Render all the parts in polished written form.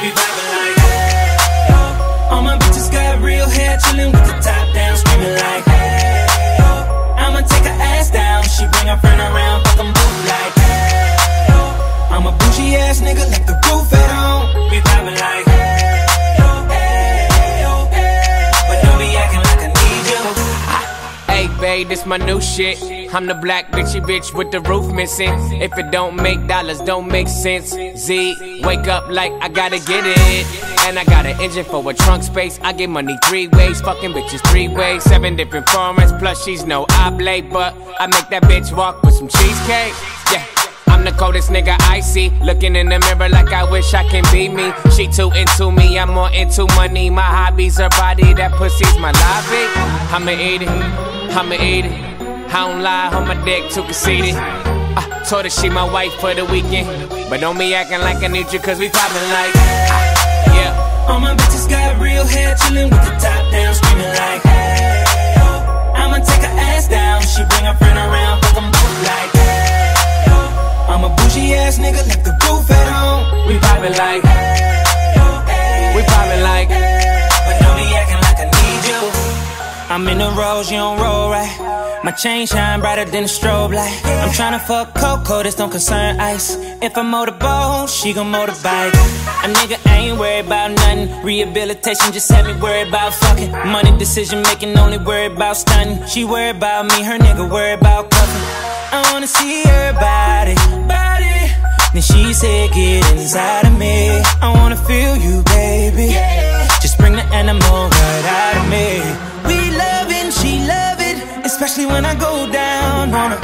We vibing like, hey, oh. All my bitches got real hair, chillin' with the top down, screaming like, hey, oh. I'ma take her ass down, she bring her friend around, fuck them both like, hey, oh. I'm a bougie ass nigga, left the roof at home. We vibing like, hey, oh, hey, oh, hey. But don't be acting like I need you. Hey babe, this my new shit. I'm the black bitchy bitch with the roof missing. If it don't make dollars, don't make sense. Z, wake up like I gotta get it. And I got an engine for a trunk space. I get money 3 ways, fucking bitches 3 ways. 7 different formats, plus she's no oblate. But I make that bitch walk with some cheesecake. Yeah, I'm the coldest nigga I see. Looking in the mirror like I wish I can be me. She too into me, I'm more into money. My hobby's her body, that pussy's my lobby. I'ma eat it, I'ma eat it. I don't lie, on my dick too conceited. I told her she my wife for the weekend. But don't be acting like I need you, cause we poppin' like, yeah. All my bitches got real hair, chillin' with the top down, screaming like, hey, oh. I'ma take her ass down, she bring her friend around, fuck them both like, hey, oh. I'm a bougie ass nigga, left the roof at home. We poppin' like, hey, oh, hey, we poppin' like, hey. But don't be acting like I need you. I'm in the rose, you don't roll right. My chain shine brighter than a strobe light. I'm tryna fuck Coco, this don't concern ice. If I motorboat, she gon' motorbike. A nigga ain't worried about nothing. Rehabilitation just had me worried about fucking. Money decision making, only worried about stunning. She worried about me, her nigga worried about cuffing. I wanna see her body. Then she said, get inside of me. I wanna feel you, baby. Just bring the animal right out of me. We loving, she love it, especially when I go down on her.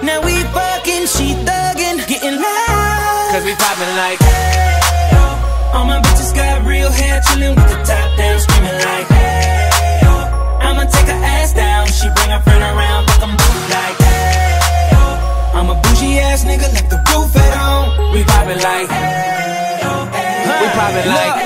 Now we fucking, she thuggin', getting loud. Cause we poppin' like, hey, oh. All my bitches got real hair, chillin' with the top down, screaming like, hey, oh. I'ma take her ass down, she bring her friend around, fuck them both like, hey, oh. I'm a bougie ass nigga, left the roof at home. we poppin' like, Hey, oh, hey, we poppin' like,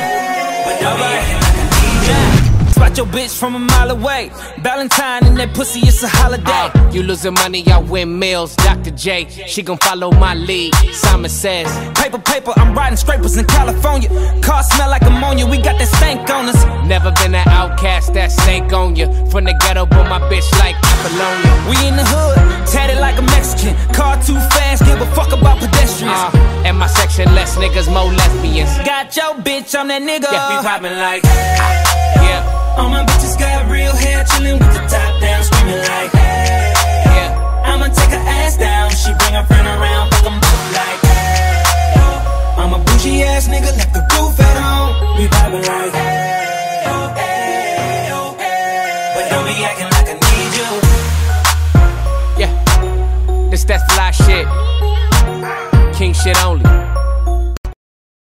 but don't be acting like I need you. Spot your bitch from a mile away. Valentine and that pussy, it's a holiday. You losing money, I win meals. Dr. J, she gon' follow my lead. Simon says, Paper, paper, I'm riding scrapers in California. Car smell like ammonia, we got that stank on us. never been an outcast, that stank on you. From the ghetto, but my bitch like Apollonia. We in the hood, tatted like a Mexican. Car too fast, give a fuck about pedestrians. And my section, less niggas, more lesbians. Got your bitch, I'm that nigga. Yeah, we poppin' like, yeah. All my bitches got real hair, chillin' with the top down, screaming like, hey, yeah. I'ma take her ass down, she bring her friend around, fuck them both like, hey, oh. I'm a bougie ass nigga, left the roof at home. We vibing like, hey, oh, hey, oh, hey. But don't be acting like I need you. yeah, this that fly shit, king shit only.